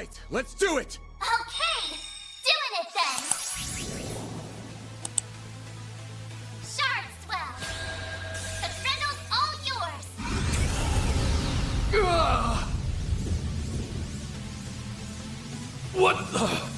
right, let's do it! Okay, doing it then! Shard swell! The friendle's all yours! What the?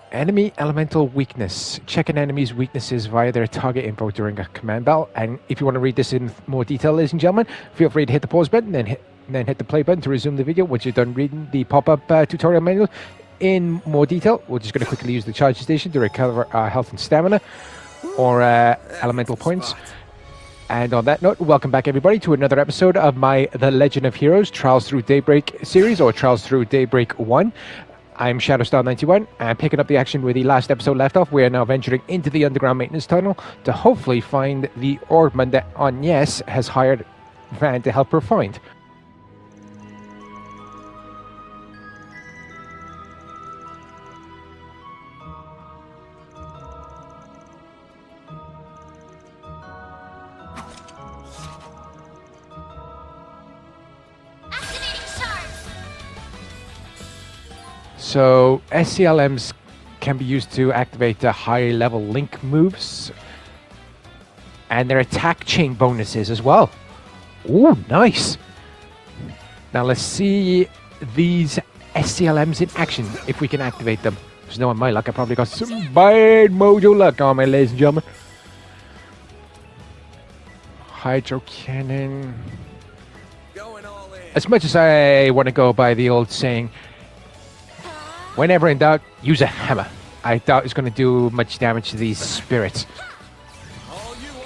Enemy elemental weakness. Check an enemy's weaknesses via their target info during a command battle. And if you want to read this in more detail, ladies and gentlemen, feel free to hit the pause button and then hit the play button to resume the video once you're done reading the pop-up tutorial manual in more detail. We're just going to quickly use the charge station to recover our health and stamina, or elemental points. And on that note, welcome back everybody to another episode of my The Legend of Heroes Trials Through Daybreak series, or Trials Through Daybreak 1. I'm Shadowstar91, and picking up the action where the last episode left off, we are now venturing into the underground maintenance tunnel to hopefully find the orbman that NIS has hired Van to help her find. So SCLMs can be used to activate the high level link moves, and their attack chain bonuses as well. Ooh, nice. Now let's see these SCLMs in action, if we can activate them. Because knowing my luck, I probably got some bad mojo luck on me, ladies and gentlemen. Hydro cannon. As much as I want to go by the old saying, whenever in doubt, use a hammer. I doubt it's going to do much damage to these spirits.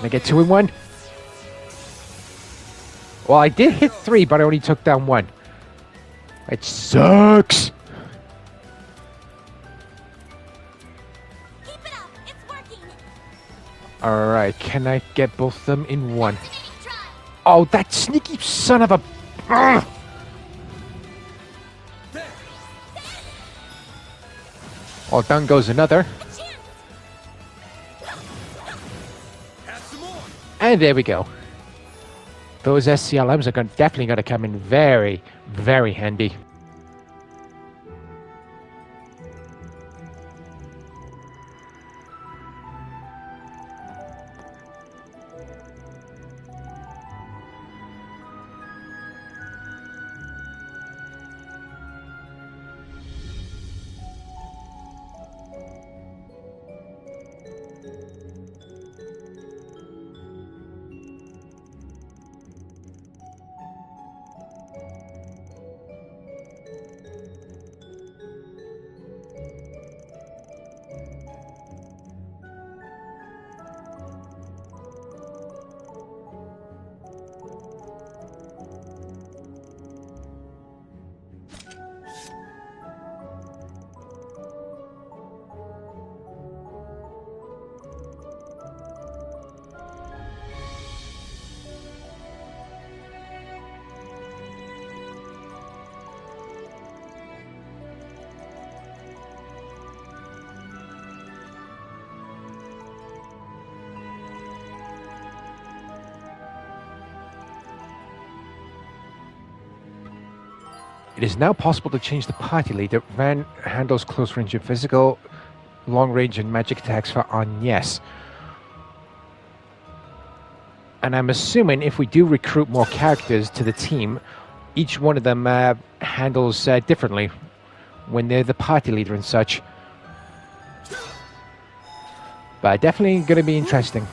Can I get 2 in 1? Well, I did hit 3, but I only took down 1. It sucks. Keep it up. It's working. Alright, can I get both of them in 1? Activating drive. Oh, that sneaky son of a... Ugh. Oh, down goes another. A chance. And there we go. Those SCLMs are definitely going to come in very, very handy. It is now possible to change the party leader. Van handles close range and physical, long range and magic attacks for NIS. And I'm assuming if we do recruit more characters to the team, each one of them handles differently when they're the party leader and such. But definitely going to be interesting.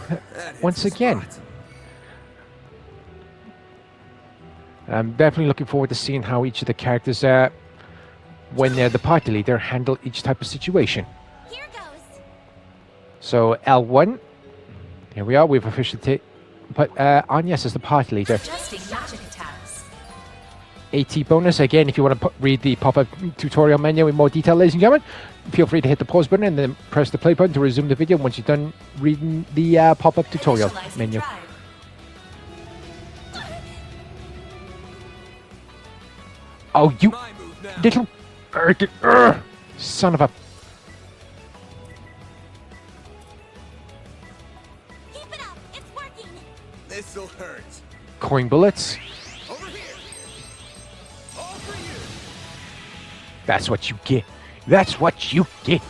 Once again, I'm definitely looking forward to seeing how each of the characters, when they're the party leader, handle each type of situation. Here goes. So L1, here we are. We've officially put NIS as the party leader. Adjusting magic attacks. AT bonus, again, if you want to read the pop-up tutorial menu in more detail, ladies and gentlemen, feel free to hit the pause button and then press the play button to resume the video once you're done reading the pop-up tutorial Initializing menu. drive. Oh, you little son of a... Keep it up. It's working. This'll hurt. Coin bullets. Over here. All for you. That's what you get. That's what you get.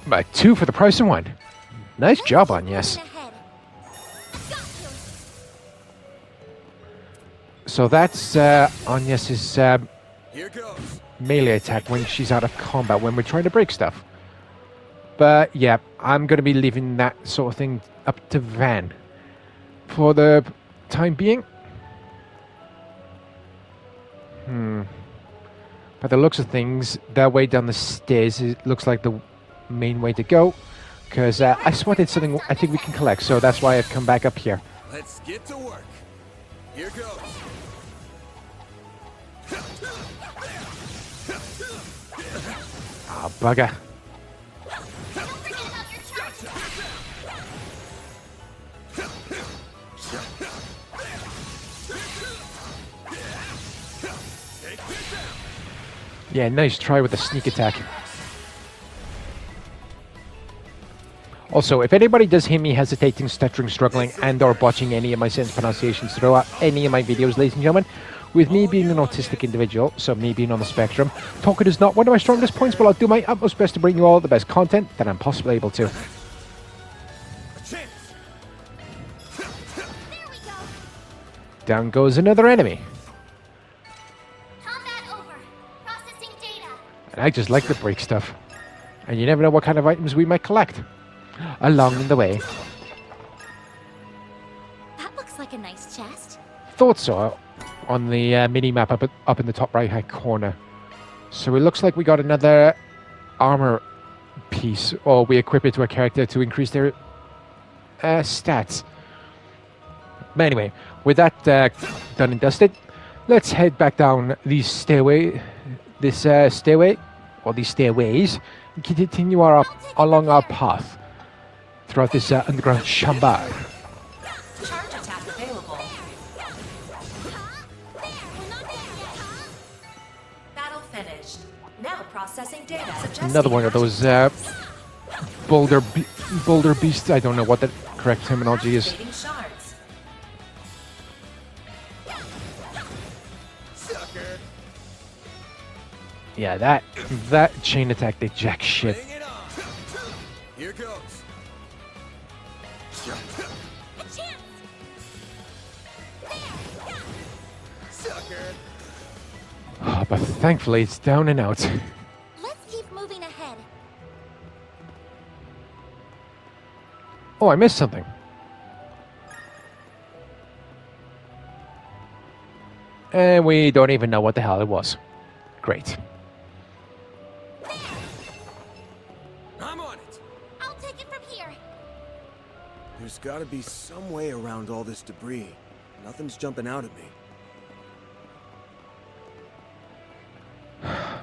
But 2 for the price of 1. Nice job on yes. Moving ahead. Got you. So that's Agnes's Here goes. melee attack when she's out of combat, when we're trying to break stuff. But yeah, I'm going to be leaving that sort of thing up to Van for the time being. By the looks of things, that way down the stairs, it looks like the main way to go. Because I spotted something I think we can collect, so that's why I've come back up here. Let's get to work. Here goes. Ah, bugger. Don't forget about your charge. Yeah, nice try with the sneak attack. Also, if anybody does hear me hesitating, stuttering, struggling, and or botching any of my sentence pronunciations throughout any of my videos, ladies and gentlemen, with me being an autistic individual, so me being on the spectrum, talking is not one of my strongest points, but I'll do my utmost best to bring you all the best content that I'm possibly able to. A chance. There we go. Down goes another enemy. Combat over. Processing data. And I just like to break stuff. And you never know what kind of items we might collect along the way. That looks like a nice chest. Thought so on the mini-map up in the top right-hand corner. So it looks like we got another armor piece, or we equip it to a character to increase their stats. But anyway, with that done and dusted, let's head back down these stairways, and continue along our path throughout this underground chamber. Charge attack available. Battle finished. Now processing data. Another one of those boulder beasts. I don't know what the correct terminology is. Activating shards. Sucker. Yeah, that chain attack did jack shit. Bring it on. Here goes. A chance! Sucker. Oh, but thankfully it's down and out. Let's keep moving ahead. Oh, I missed something. And we don't even know what the hell it was. Great. I'm on it. I'll take it from here. There's gotta be some way around all this debris. Nothing's jumping out at me.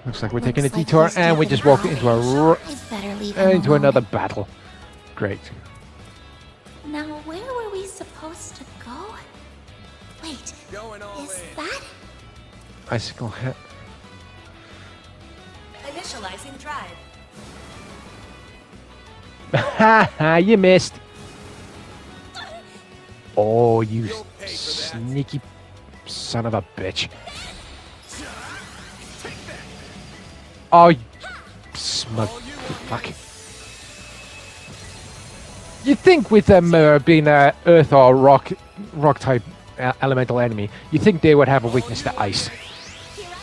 Looks like we're taking a detour, and we just walked into I'd better leave him into alone. another battle. Great. Now, where were we supposed to go? Wait, Going all is in. that? Icicle hat. Initializing drive. Ha ha! You missed. Oh, you You'll pay for that. sneaky son of a bitch! Take that. Oh, you smug fuck! You'd think with them being a earth or rock type elemental enemy, you'd think they would have a weakness to ice. Here I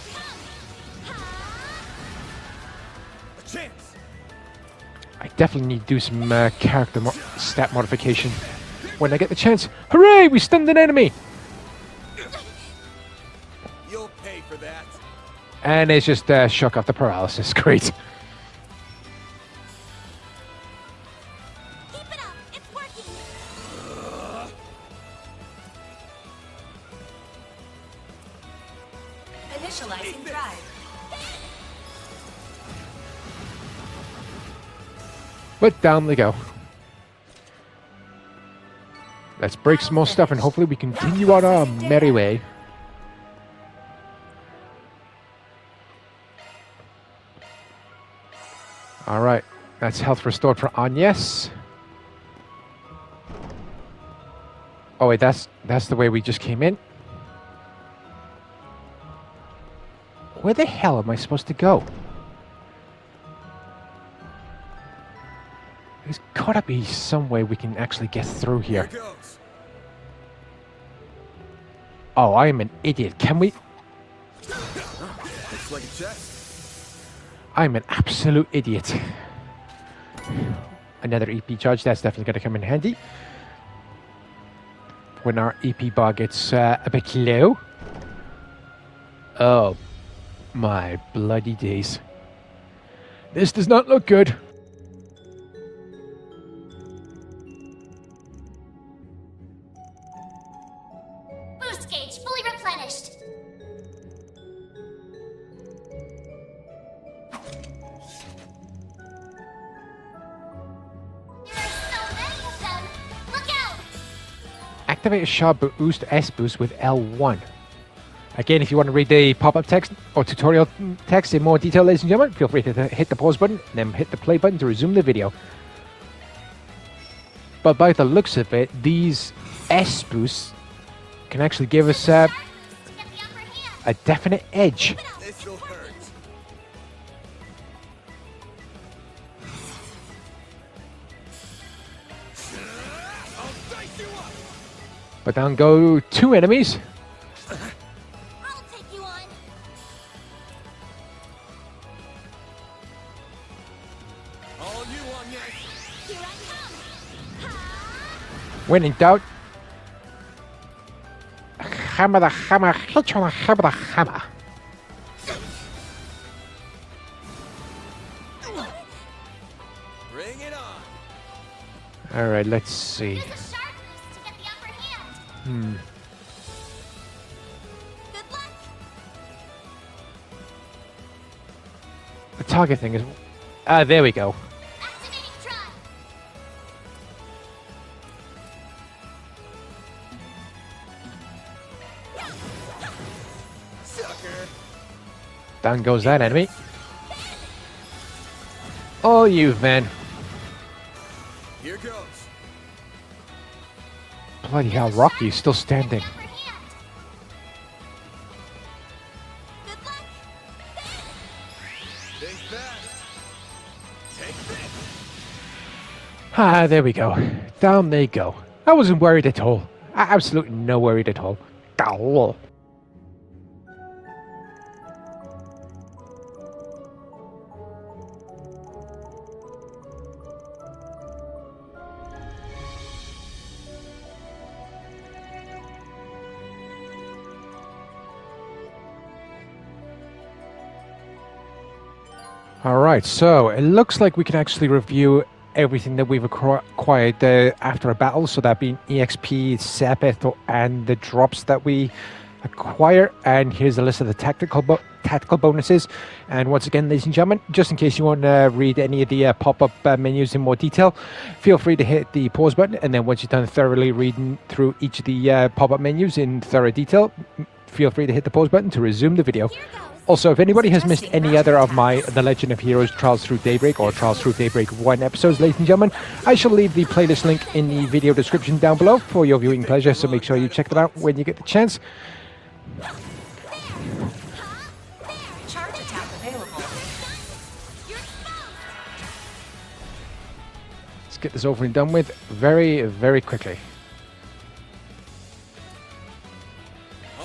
come. A chance. I definitely need to do some character stat modification when I get the chance. Hooray! We stunned an enemy! You'll pay for that. And it's just shock off the paralysis. Great. Keep it up. It's working. Initializing drive. But down they go. Let's break some more stuff and hopefully we continue on our merry way. Alright, that's health restored for Agnes. Oh wait, that's the way we just came in. Where the hell am I supposed to go? There's gotta be some way we can actually get through Here here. goes. Oh, I am an idiot. Can we? Looks like a chest. I'm an absolute idiot. Another EP charge. That's definitely going to come in handy when our EP bar gets a bit low. Oh, my bloody days. This does not look good. Boost gauge fully replenished. There are so many of them. Look out! Activate a sharp boost S boost with L1. Again, if you want to read the pop-up text or tutorial text in more detail, ladies and gentlemen, feel free to hit the pause button, then hit the play button to resume the video. But by the looks of it, these S boosts can actually give us Get the upper hand. a definite edge. This'll hurt. I'll dice you up. But down go two enemies. I'll take you on. All you on, yes. Here I come. Ha! When in doubt, hammer the hammer, hit you on the hammer the hammer. All right, let's see. Use a sharp boost to get the upper hand. Good luck. The target thing is... there we go. Activating drive. Sucker. Down goes that enemy. Oh, you, man. Here goes. Bloody hell, Rocky's still standing. Upper hand. Good luck. Think fast. Take this. Ah, there we go. Down they go. I wasn't worried at all. Absolutely no worried at all. Ow. Alright, so it looks like we can actually review everything that we've acquired after a battle, so that being EXP, Sabbath, and the drops that we acquire. And here's a list of the tactical bonuses. And once again, ladies and gentlemen, just in case you want to read any of the pop-up menus in more detail, feel free to hit the pause button, and then once you've done thoroughly reading through each of the pop-up menus in thorough detail, feel free to hit the pause button to resume the video. Also, if anybody has missed any other of my The Legend of Heroes Trials Through Daybreak or Trials Through Daybreak 1 episodes, ladies and gentlemen, I shall leave the playlist link in the video description down below for your viewing pleasure, so make sure you check them out when you get the chance. Charge attack available. Let's get this over and done with very, very quickly.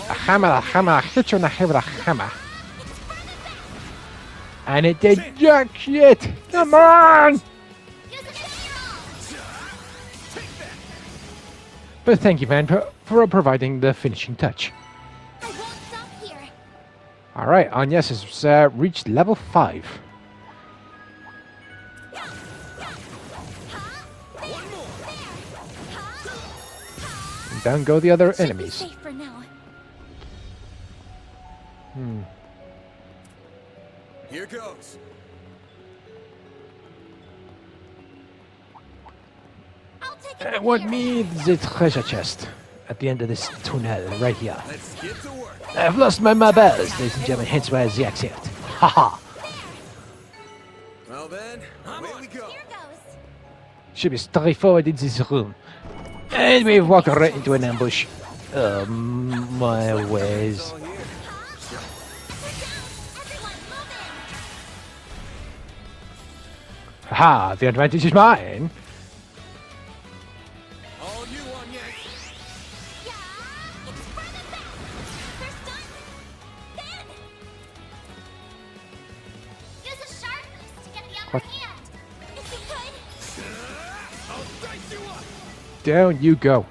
A hammer, hit you in the head with a hammer. And it did jack shit! Come on! But thank you, Van, for providing the finishing touch. I won't stop here. Alright, Agnes has reached level 5. And down go the other Should be enemies. safe for now. Here goes. I'll take it I from want here. me the treasure chest at the end of this tunnel, right here. Let's get to work. I've lost my marbles, ladies and gentlemen, hence why the accent. Haha! Well then, away we go. Here goes. Should be straightforward in this room. And we walk right into an ambush. Oh, my ways. All here. Everyone, move in. Haha, the advantage is mine. All you on Yank. Yeah, it's further back. First done. Then. Use a sharp boost to get the upper What? hand. If you could. I'll dice you up. Down you go.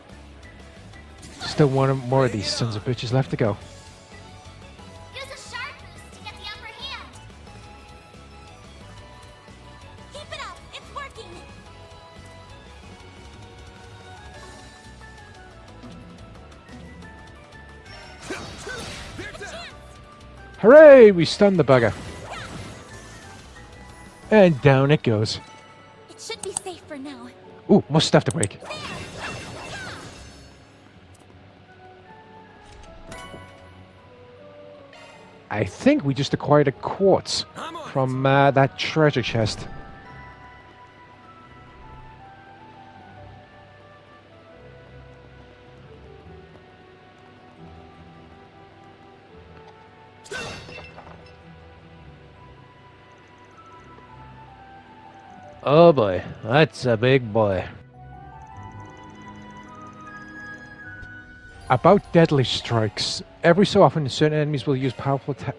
Still one more of these sons of bitches left to go. Use a sharp boost to get the upper hand. Keep it up. It's working. They're down. Hooray! We stunned the bugger. And down it goes. It should be safe for now. Ooh, more stuff to break. I think we just acquired a quartz I'm on. from that treasure chest. Oh boy, that's a big boy. About deadly strikes. Every so often, certain enemies will use powerful attack.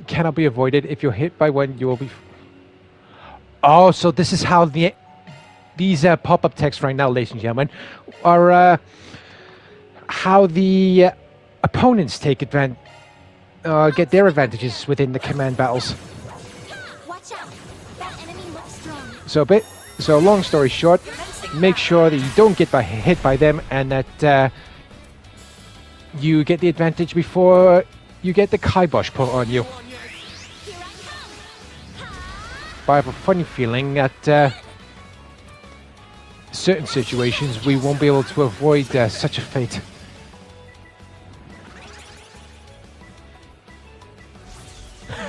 Cannot be avoided. If you're hit by one, you will be... Oh, so this is how these pop-up texts right now, ladies and gentlemen, are how the opponents take get their advantages within the command battles. Watch out. That enemy looks strong. So long story short, Commencing make sure that you don't get hit by them and that you get the advantage before you get the kibosh put on you. But I have a funny feeling that certain situations we won't be able to avoid such a fate.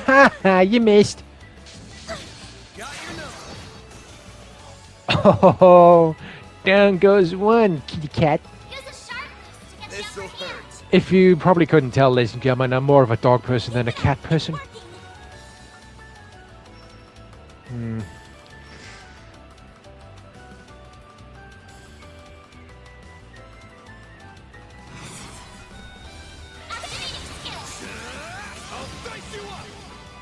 Haha, you missed. Oh, down goes one, kitty cat. This'll hurt. If you probably couldn't tell, ladies and gentlemen, I'm more of a dog person than a cat person.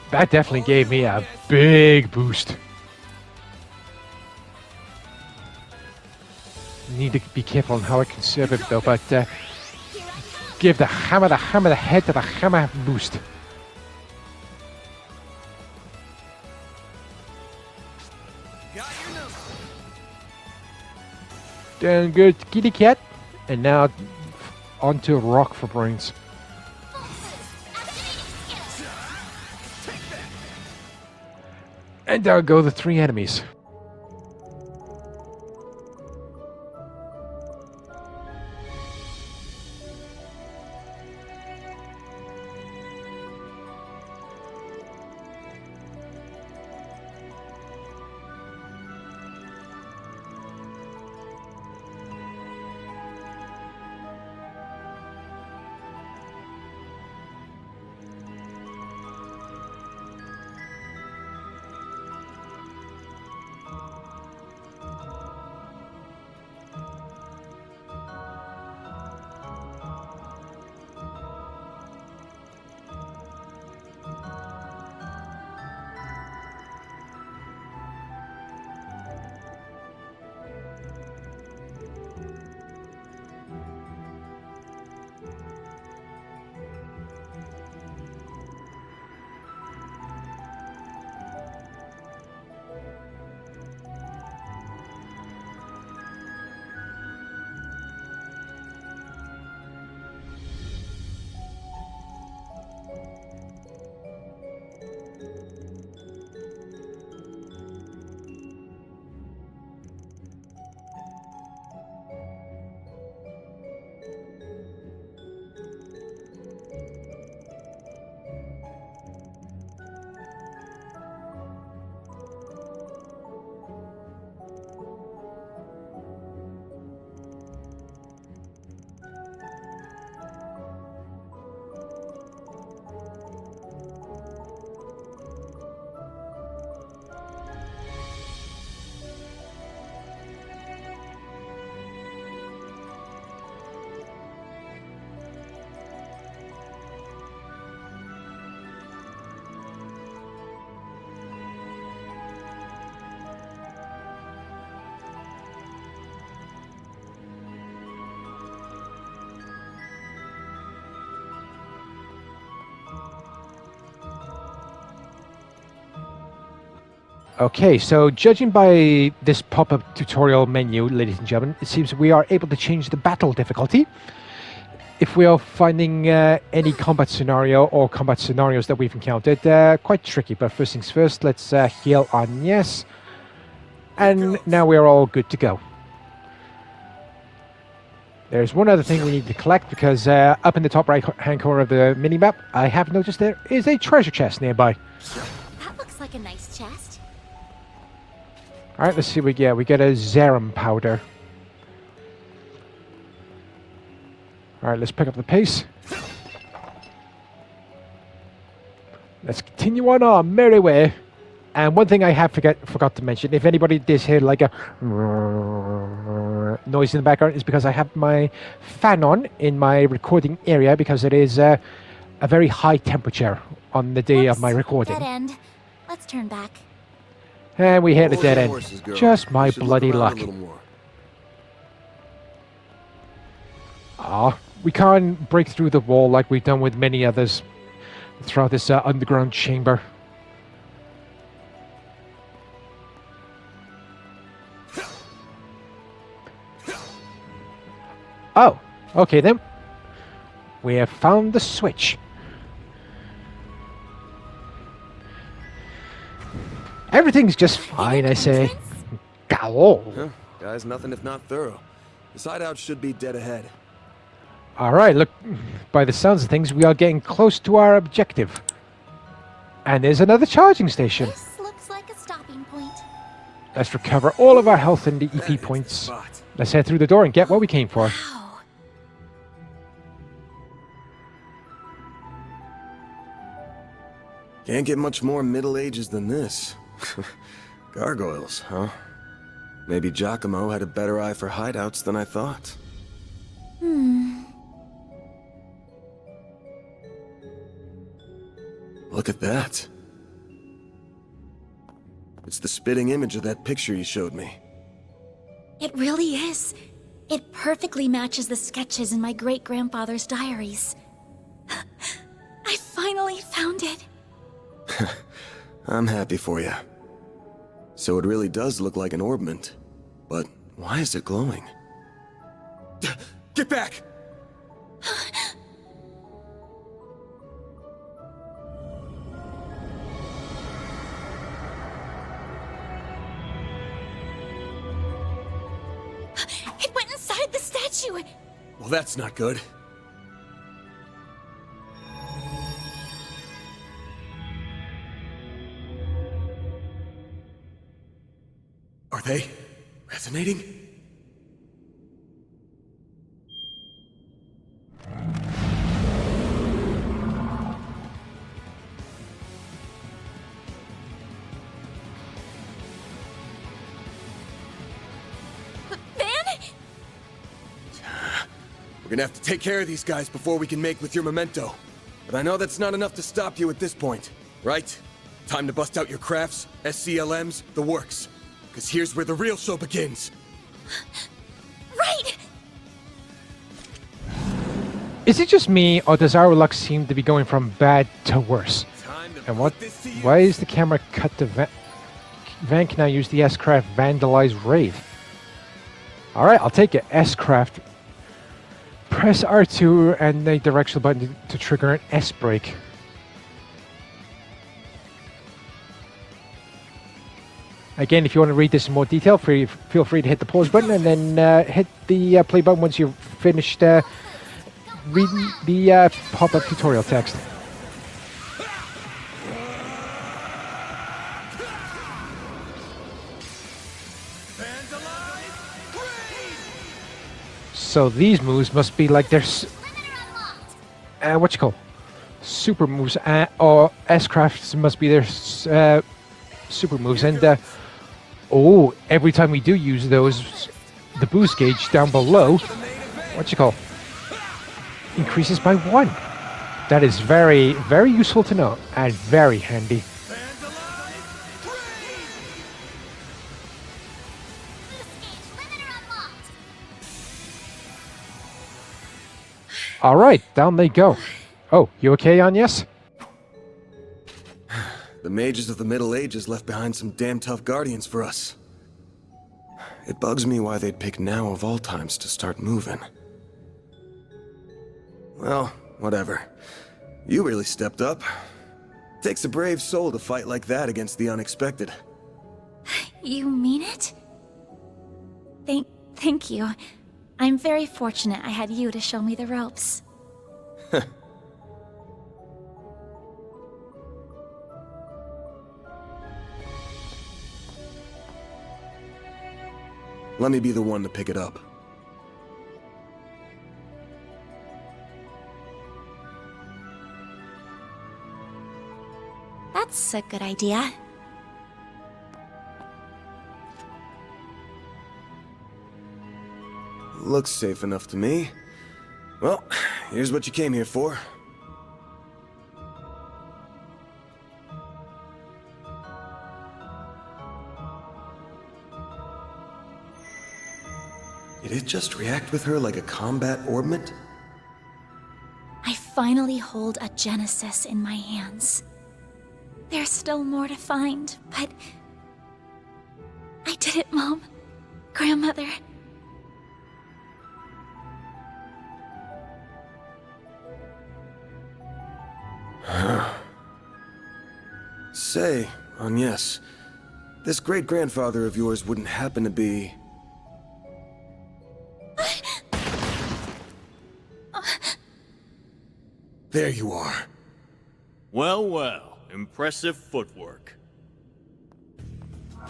That definitely gave me a big boost. Need to be careful on how I conserve it though, but give the hammer, the head to the hammer boost. Down good, kitty cat. And now onto rock for brains. And down go the 3 enemies. Okay, so judging by this pop-up tutorial menu, ladies and gentlemen, it seems we are able to change the battle difficulty. If we are finding any combat scenario or combat scenarios that we've encountered, quite tricky. But first things first, let's heal on yes. And now we are all good to go. There's one other thing we need to collect, because up in the top right-hand corner of the mini-map, I have noticed there is a treasure chest nearby. That looks like a nice chest. Alright, let's see what we get. We get a Zerum powder. Alright, let's pick up the pace. Let's continue on our merry way. And one thing I have forgot to mention, if anybody does hear like a noise in the background, is because I have my fan on in my recording area, because it is a very high temperature on the day of my recording. Dead end. Let's turn back. And we hit a Hold dead your end. horses, girl. Just my You should look bloody around a luck. little more. Ah, we can't break through the wall like we've done with many others throughout this underground chamber. Oh, okay then. We have found the switch. Everything's just fine, I say. Go. Huh? Guy's nothing if not thorough. The hideout should be dead ahead. Alright, look, by the sounds of things, we are getting close to our objective. And there's another charging station. This looks like a stopping point. Let's recover all of our health and the That EP is the points. spot. Let's head through the door and get what we came for. Wow. Can't get much more Middle Ages than this. Gargoyles, huh? Maybe Giacomo had a better eye for hideouts than I thought. Look at that. It's the spitting image of that picture you showed me. It really is. It perfectly matches the sketches in my great-grandfather's diaries. I finally found it. I'm happy for you. So it really does look like an orbment. But why is it glowing? Get back! It went inside the statue. Well, that's not good. Are they resonating? We're gonna have to take care of these guys before we can make with your memento. But I know that's not enough to stop you at this point, right? Time to bust out your crafts, SCLMs, the works. Because here's where the real show begins. Right! Is it just me, or does our luck seem to be going from bad to worse? Time to And what? put this to you. Why is the camera cut to Van can now use the S-Craft Vandalize Raid. Alright, I'll take it. S-Craft. Press R2 and the directional button to trigger an S-brake. Again, if you want to read this in more detail, feel free to hit the pause button and then hit the play button once you've finished reading the pop-up tutorial text. So these moves must be like their what you call super moves, or S-Crafts must be their super moves. And oh, every time we do use those, the boost gauge down below, what you call, increases by 1. That is very, very useful to know and very handy. All right, down they go. Oh, you okay, Agnes? The mages of the Middle Ages left behind some damn tough guardians for us. It bugs me why they'd pick now of all times to start moving. Well, whatever. You really stepped up. Takes a brave soul to fight like that against the unexpected. You mean it? Thank you. I'm very fortunate I had you to show me the ropes. Let me be the one to pick it up. That's a good idea. Looks safe enough to me. Well, here's what you came here for. Did it just react with her like a combat orbment? I finally hold a Genesis in my hands. There's still more to find, but... I did it, Mom. Grandmother. Say, Agnes, this great-grandfather of yours wouldn't happen to be... There you are. Well, well. Impressive footwork. No.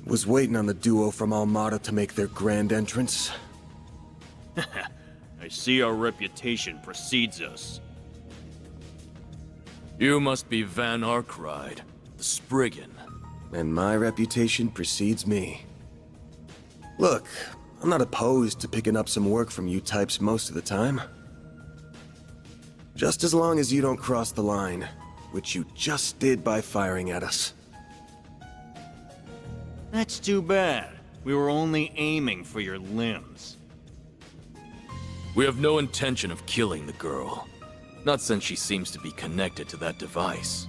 Was waiting on the duo from Almada to make their grand entrance. I see our reputation precedes us. You must be Van Arkride, the Spriggan. And my reputation precedes me. Look, I'm not opposed to picking up some work from you types most of the time. Just as long as you don't cross the line, which you just did by firing at us. That's too bad. We were only aiming for your limbs. We have no intention of killing the girl. Not since she seems to be connected to that device.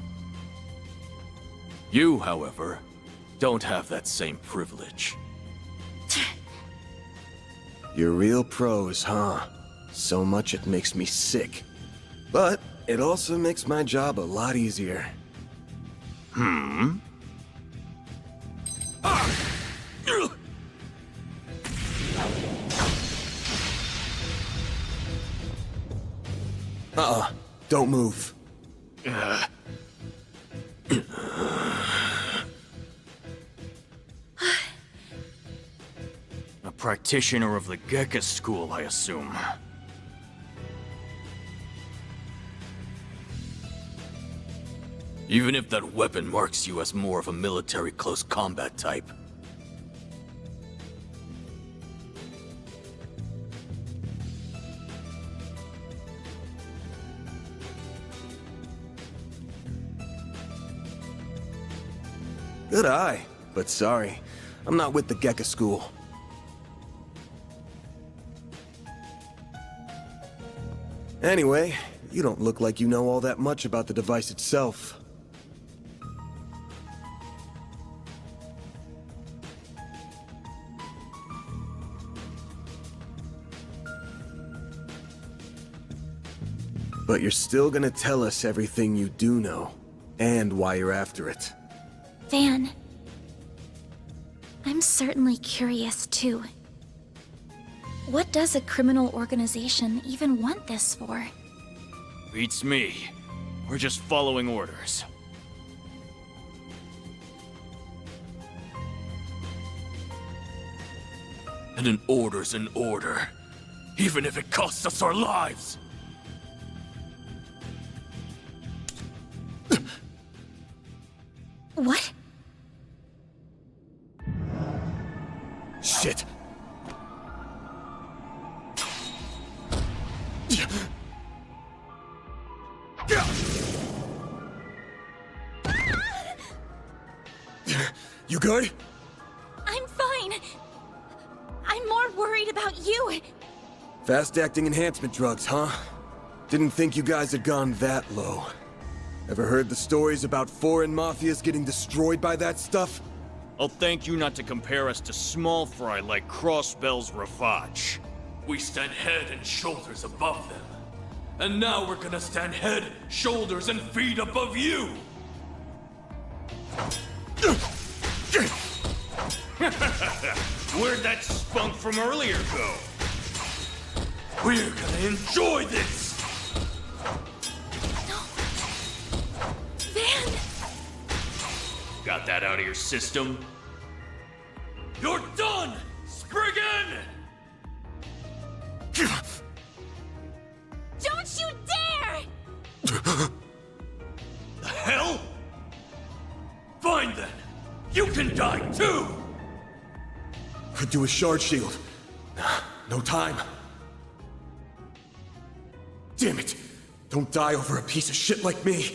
You, however, don't have that same privilege. You're real pros, huh? So much it makes me sick. But it also makes my job a lot easier. Don't move. A practitioner of the Gekka school, I assume. Even if that weapon marks you as more of a military close combat type. Good eye, but sorry. I'm not with the Gekka school. Anyway, you don't look like you know all that much about the device itself. But you're still gonna tell us everything you do know, and why you're after it. Van, I'm certainly curious too. What does a criminal organization even want this for? Beats me. We're just following orders. And an order's an order, even if it costs us our lives. What? Shit. You good? I'm fine. I'm more worried about you. Fast-acting enhancement drugs, huh? Didn't think you guys had gone that low. Ever heard the stories about foreign mafias getting destroyed by that stuff? I'll thank you not to compare us to small fry like Crossbell's Rafach. We stand head and shoulders above them. And now we're gonna stand head, shoulders, and feet above you! Where'd that spunk from earlier go? We're gonna enjoy this! Van! Got that out of your system? You're done, Spriggan! Don't you dare! The hell? Fine then. You can die too! Could do a shard shield. No time. Damn it! Don't die over a piece of shit like me!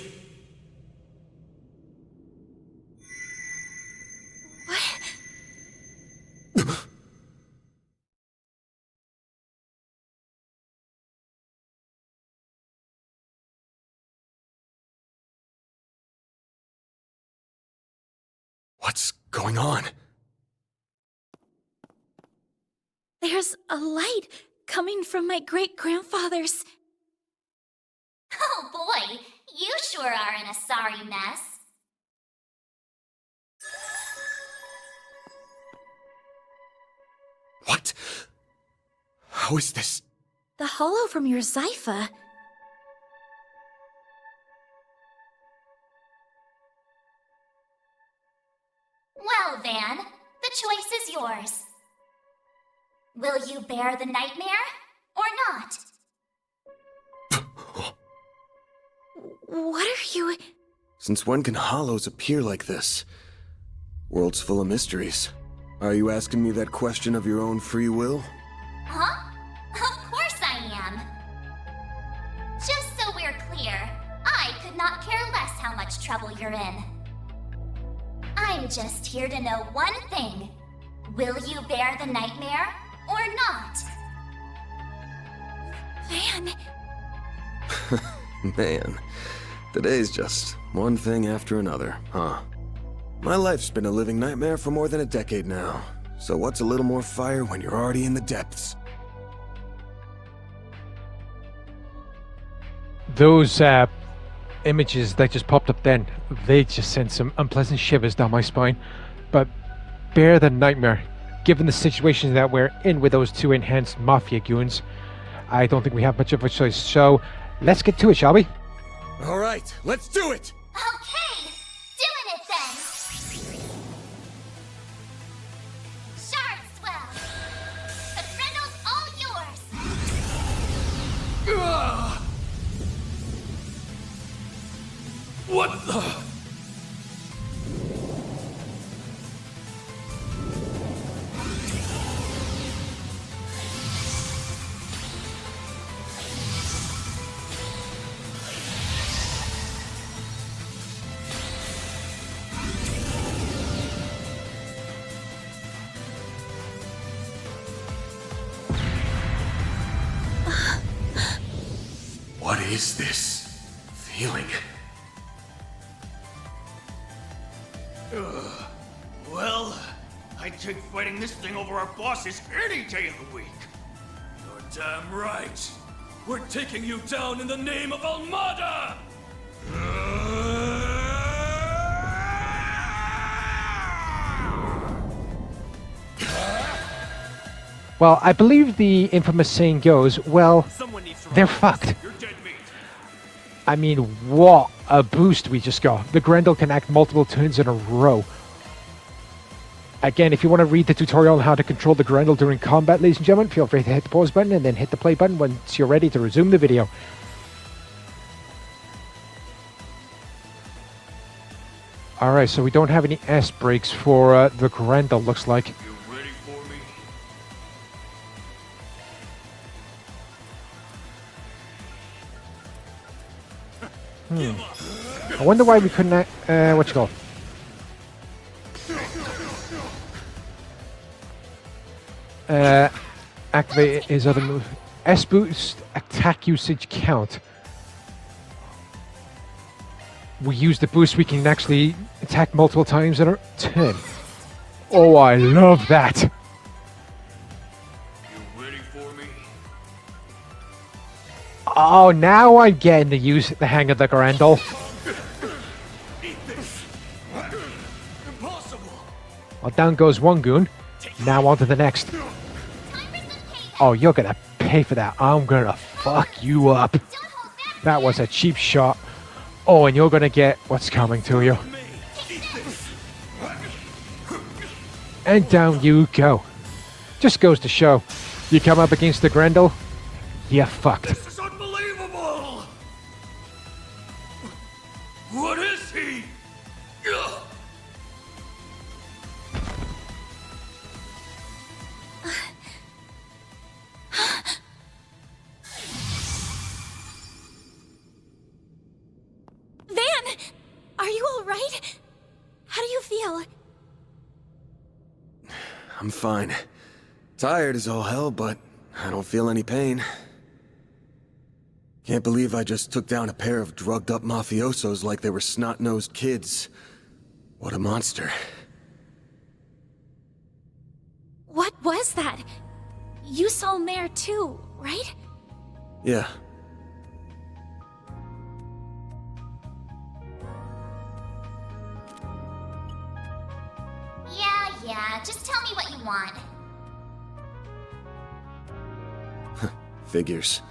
What's going on? There's a light coming from my great-grandfather's... Oh boy, you sure are in a sorry mess. What? How is this? The hollow from your Zypha. Well, Van, the choice is yours. Will you bear the nightmare, or not? What are you... Since when can hollows appear like this? World's full of mysteries. Are you asking me that question of your own free will? Huh? Of course I am. Just so we're clear, I could not care less how much trouble you're in. I'm just here to know one thing. Will you bear the nightmare, or not? Van... Man, today's just one thing after another, huh? My life's been a living nightmare for more than a decade now. So what's a little more fire when you're already in the depths? Those images that just popped up then, they just sent some unpleasant shivers down my spine. But bear the nightmare. Given the situation that we're in with those two enhanced mafia goons, I don't think we have much of a choice. So let's get to it, shall we? All right, let's do it! Okay, doing it then! Sharp swell! The Grendel's all yours! What the? What is this feeling? Well, I'd take fighting this thing over our bosses any day of the week. You're damn right. We're taking you down in the name of Almada! Well, I believe the infamous saying goes, well, they're fucked. You're dead meat. I mean, what a boost we just got. The Grendel can act multiple turns in a row. Again, if you want to read the tutorial on how to control the Grendel during combat, ladies and gentlemen, feel free to hit the pause button and then hit the play button once you're ready to resume the video. Alright, so we don't have any S brakes for the Grendel, looks like. You ready for me? I wonder why we couldn't, what you call? Activate his other move. S boost attack usage count. We use the boost, we can actually attack multiple times in a turn. Oh, I love that. You ready for me? Oh, now I'm getting to use the hang of the Grendel. Eat this. Impossible. Well, down goes one goon. Now on to the next. Oh, you're gonna pay for that. I'm gonna fuck you up. That was a cheap shot. Oh, and you're gonna get what's coming to you. And down you go. Just goes to show. You come up against the Grendel, you're fucked. This is unbelievable. What is he? Ugh. Van! Are you alright? How do you feel? I'm fine. Tired as all hell, but I don't feel any pain. Can't believe I just took down a pair of drugged-up mafiosos like they were snot-nosed kids. What a monster. What was that? you saw Mare too, right? Yeah. Yeah, just tell me what you want. Figures.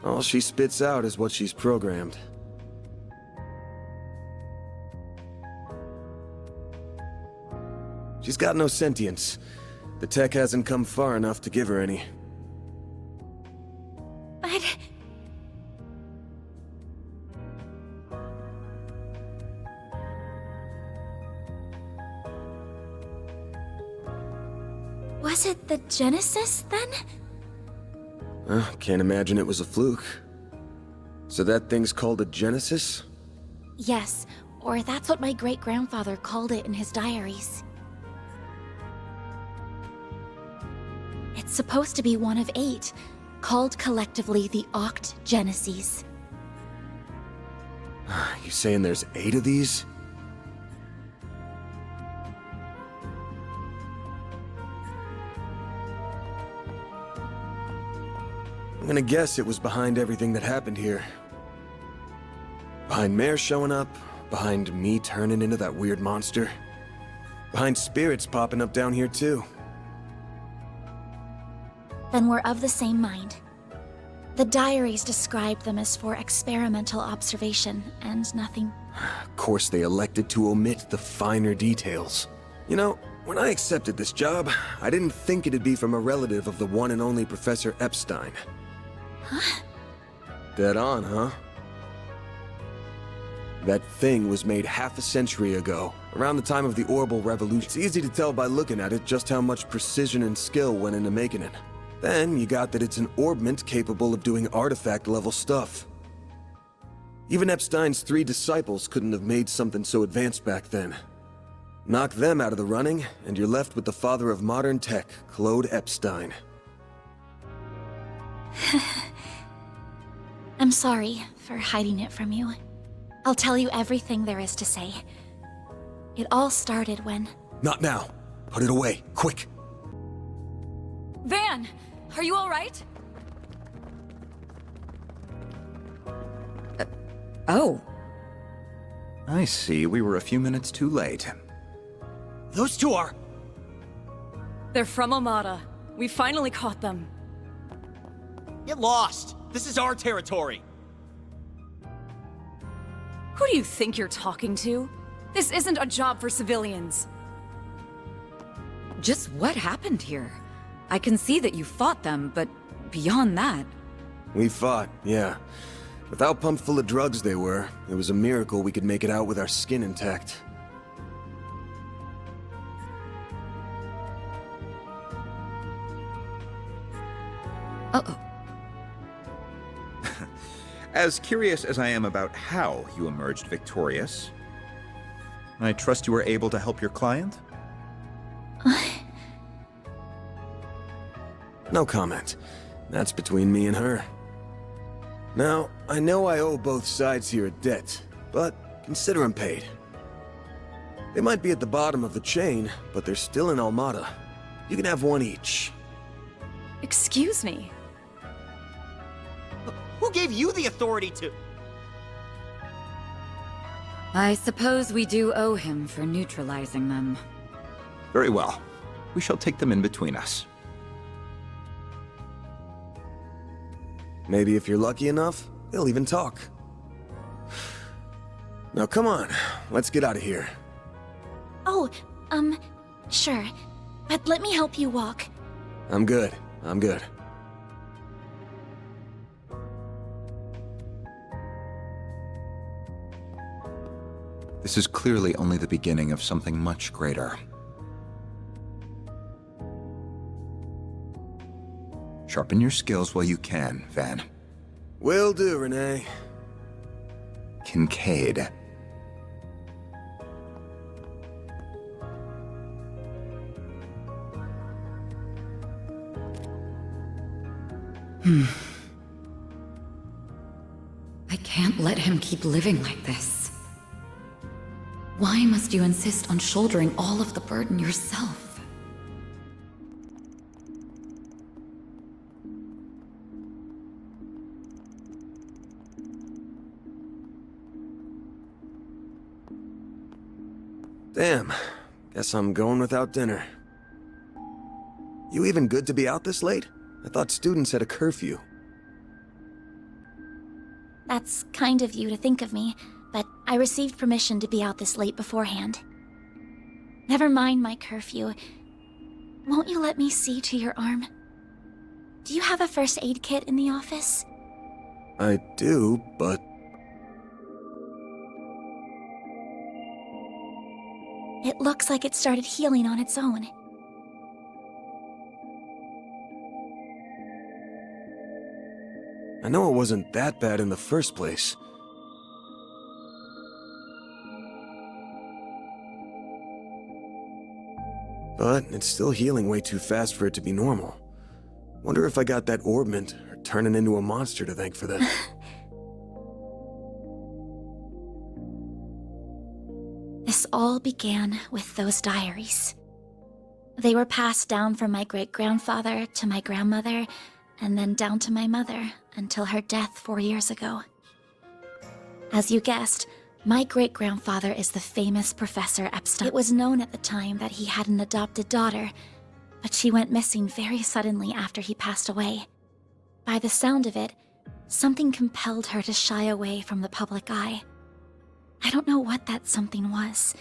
All she spits out is what she's programmed. She's got no sentience. The tech hasn't come far enough to give her any. But... was it the Genesis, then? Can't imagine it was a fluke. So that thing's called a Genesis? Yes, or that's what my great-grandfather called it in his diaries. It's supposed to be one of 8, called collectively the Oct Genesis. You saying there's 8 of these? I'm gonna guess it was behind everything that happened here. Behind Mare showing up, behind me turning into that weird monster. Behind spirits popping up down here too. Then we're of the same mind. The diaries describe them as for experimental observation, and nothing. Of course they elected to omit the finer details. You know, when I accepted this job, I didn't think it'd be from a relative of the one and only Professor Epstein. Huh? Dead on, huh? That thing was made half a century ago, around the time of the Orbital Revolution. It's easy to tell by looking at it just how much precision and skill went into making it. Then you got that it's an orbment capable of doing artifact-level stuff. Even Epstein's 3 disciples couldn't have made something so advanced back then. Knock them out of the running, and you're left with the father of modern tech, Claude Epstein. I'm sorry for hiding it from you. I'll tell you everything there is to say. It all started when... Not now. Put it away, quick. Van, are you all right? Oh. I see, we were a few minutes too late. Those two are... They're from Amada. We finally caught them. Get lost! This is our territory! Who do you think you're talking to? This isn't a job for civilians. Just what happened here? I can see that you fought them, but beyond that... We fought, yeah. With how pumped full of drugs they were, it was a miracle we could make it out with our skin intact. Uh-oh. As curious as I am about how you emerged victorious, I trust you were able to help your client? No comment. That's between me and her. Now, I know I owe both sides here a debt, but consider them paid. They might be at the bottom of the chain, but they're still in Almada. You can have one each. Excuse me. Who gave you the authority to... I suppose we do owe him for neutralizing them. Very well. We shall take them in between us. Maybe if you're lucky enough, they'll even talk. Now come on, let's get out of here. Oh, sure. But let me help you walk. I'm good. I'm good. This is clearly only the beginning of something much greater. Sharpen your skills while you can, Van. Will do, Renee. Kincaid. I can't let him keep living like this. Why must you insist on shouldering all of the burden yourself? Damn. Guess I'm going without dinner. You even good to be out this late? I thought students had a curfew. That's kind of you to think of me, but I received permission to be out this late beforehand. Never mind my curfew. Won't you let me see to your arm? Do you have a first aid kit in the office? I do, but... It looks like it started healing on its own. I know it wasn't that bad in the first place. But it's still healing way too fast for it to be normal. Wonder if I got that orbment or turning into a monster to thank for this. This all began with those diaries. They were passed down from my great-grandfather to my grandmother, and then down to my mother until her death 4 years ago. As you guessed, my great-grandfather is the famous Professor Epstein. It was known at the time that he had an adopted daughter, but she went missing very suddenly after he passed away. By the sound of it, something compelled her to shy away from the public eye. I don't know what that something was.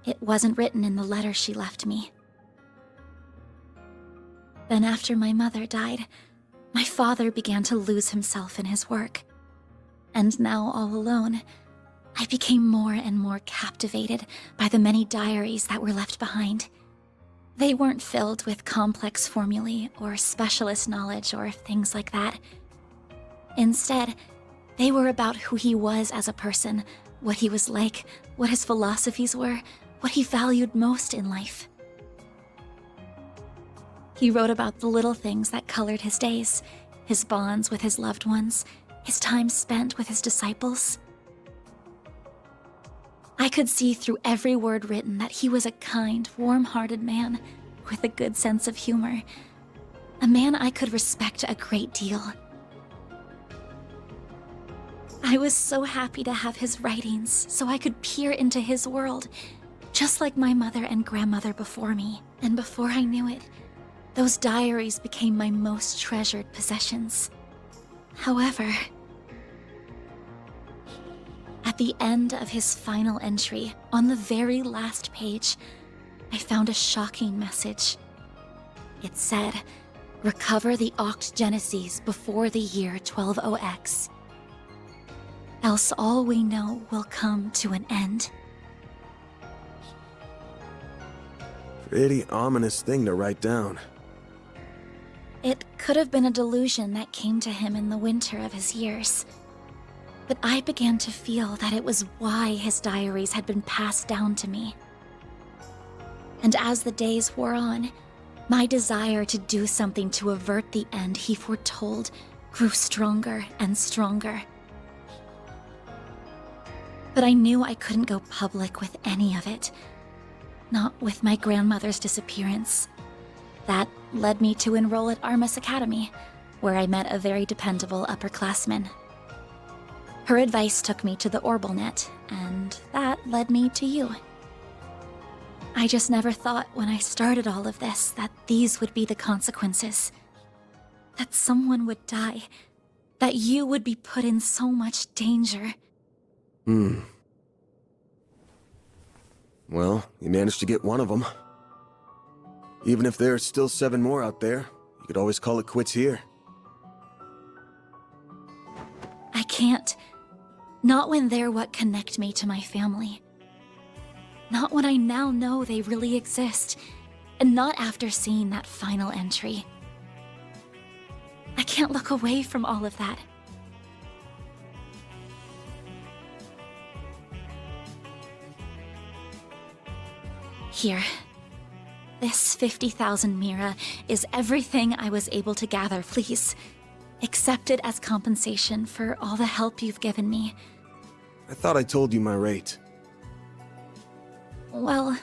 It wasn't written in the letter she left me. Then after my mother died, my father began to lose himself in his work. And now all alone, I became more and more captivated by the many diaries that were left behind. They weren't filled with complex formulae or specialist knowledge or things like that. Instead, they were about who he was as a person, what he was like, what his philosophies were, what he valued most in life. He wrote about the little things that colored his days, his bonds with his loved ones, his time spent with his disciples. I could see through every word written that he was a kind, warm-hearted man with a good sense of humor, a man I could respect a great deal. I was so happy to have his writings so I could peer into his world, just like my mother and grandmother before me. And before I knew it, those diaries became my most treasured possessions. However, at the end of his final entry, on the very last page, I found a shocking message. It said, "Recover the Oct Genesis before the year 120X. Else all we know will come to an end." Pretty ominous thing to write down. It could have been a delusion that came to him in the winter of his years. But I began to feel that it was why his diaries had been passed down to me. And as the days wore on, my desire to do something to avert the end he foretold grew stronger and stronger. But I knew I couldn't go public with any of it. Not with my grandmother's disappearance. That led me to enroll at Armus Academy, where I met a very dependable upperclassman. Her advice took me to the OrbitalNet, and that led me to you. I just never thought when I started all of this that these would be the consequences. That someone would die. That you would be put in so much danger. Well, you managed to get one of them. Even if there are still 7 more out there, you could always call it quits here. I can't. Not when they're what connect me to my family. Not when I now know they really exist, and not after seeing that final entry. I can't look away from all of that. Here. This 50,000 Mira is everything I was able to gather, please. Accept it as compensation for all the help you've given me. I thought I told you my rate. Well,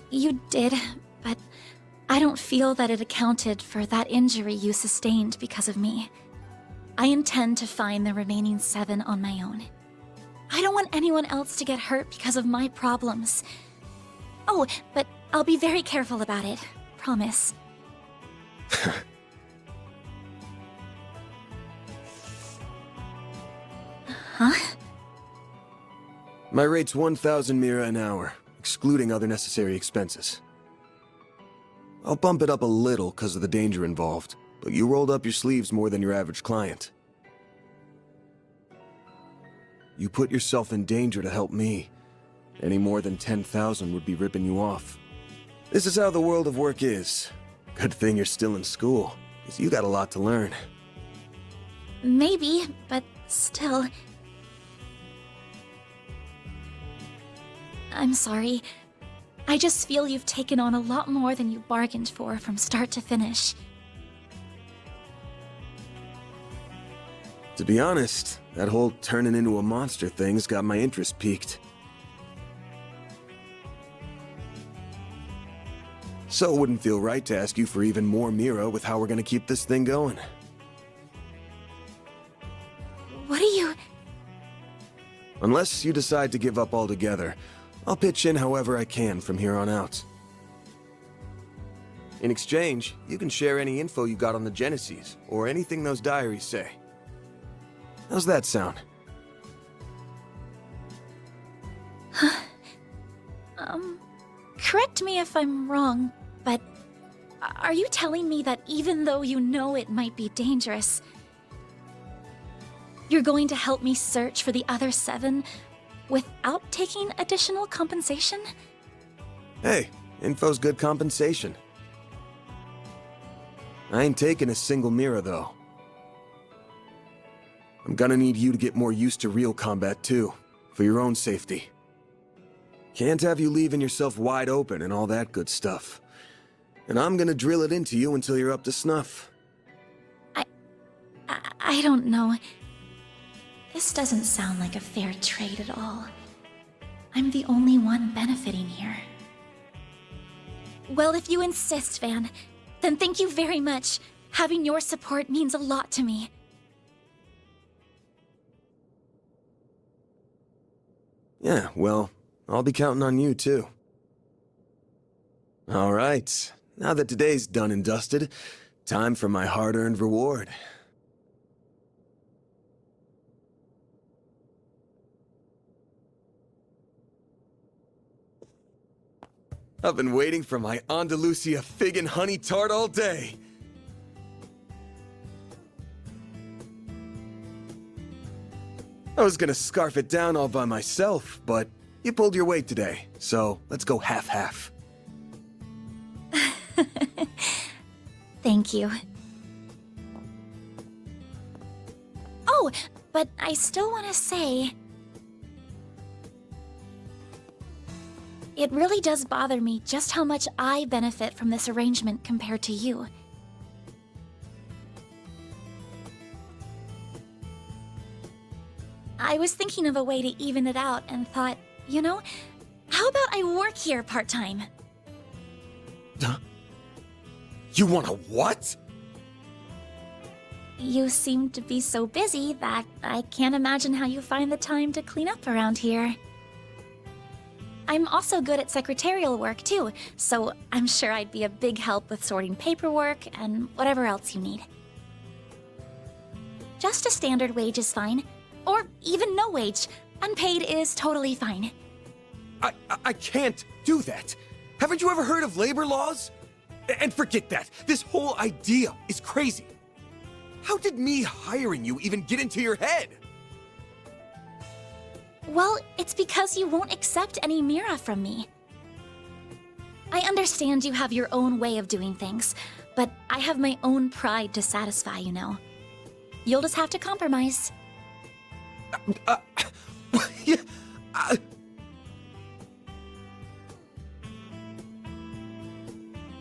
you did, but I don't feel that it accounted for that injury you sustained because of me. I intend to find the remaining 7 on my own. I don't want anyone else to get hurt because of my problems. Oh, but I'll be very careful about it. Promise. Huh? My rate's 1,000 MUSICA an hour, excluding other necessary expenses. I'll bump it up a little because of the danger involved, but you rolled up your sleeves more than your average client. You put yourself in danger to help me. Any more than 10,000 would be ripping you off. This is how the world of work is. Good thing you're still in school, because you got a lot to learn. Maybe, but still... I'm sorry. I just feel you've taken on a lot more than you bargained for from start to finish. To be honest, that whole turning into a monster thing's got my interest piqued. So it wouldn't feel right to ask you for even more MUSICA with how we're gonna keep this thing going. What are you... Unless you decide to give up altogether, I'll pitch in however I can from here on out. In exchange, you can share any info you got on the Genesis, or anything those diaries say. How's that sound? Correct me if I'm wrong, but are you telling me that even though you know it might be dangerous, you're going to help me search for the other 7 without taking additional compensation? Hey, info's good compensation. I ain't taking a single MUSICA, though. I'm gonna need you to get more used to real combat, too, for your own safety. Can't have you leaving yourself wide open and all that good stuff. And I'm gonna drill it into you until you're up to snuff. I don't know. This doesn't sound like a fair trade at all. I'm the only one benefiting here. Well, if you insist, Van, then thank you very much. Having your support means a lot to me. Yeah, well, I'll be counting on you, too. All right, now that today's done and dusted, time for my hard-earned reward. I've been waiting for my Andalusia fig and honey tart all day. I was gonna scarf it down all by myself, but you pulled your weight today, so let's go half-half. Thank you. Oh, but I still want to say... It really does bother me just how much I benefit from this arrangement compared to you. I was thinking of a way to even it out and thought, you know, how about I work here part-time? You want a what? You seem to be so busy that I can't imagine how you find the time to clean up around here. I'm also good at secretarial work too, so I'm sure I'd be a big help with sorting paperwork and whatever else you need. Just a standard wage is fine, or even no wage. Unpaid is totally fine. I can't do that. Haven't you ever heard of labor laws? And forget that. This whole idea is crazy. How did me hiring you even get into your head? Well, it's because you won't accept any MUSICA from me. I understand you have your own way of doing things, but I have my own pride to satisfy, you know. You'll just have to compromise.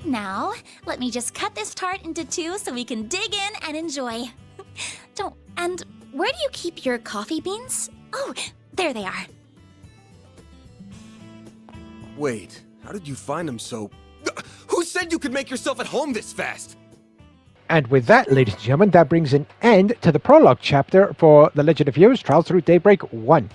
Now, let me just cut this tart into 2 so we can dig in and enjoy. And where do you keep your coffee beans? Oh, there they are. Wait, how did you find them so... Who said you could make yourself at home this fast? And with that, ladies and gentlemen, that brings an end to the prologue chapter for The Legend of Heroes Trials through Daybreak 1.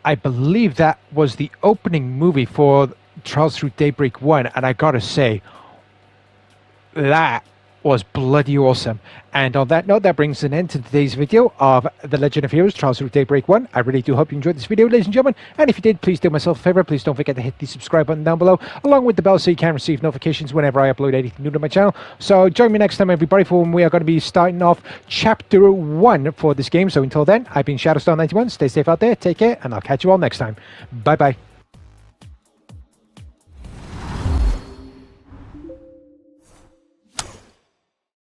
I believe that was the opening movie for Trials Through Daybreak 1, and I gotta say, that was bloody awesome. And on that note, that brings an end to today's video of The Legend of Heroes Trials Through Daybreak 1. I really do hope you enjoyed this video, ladies and gentlemen, and if you did, please do myself a favor, please don't forget to hit the subscribe button down below, along with the bell so you can receive notifications whenever I upload anything new to my channel. So join me next time, everybody, for when we are going to be starting off Chapter 1 for this game. So until then, I've been Shadowstar91, stay safe out there, take care, and I'll catch you all next time. Bye-bye.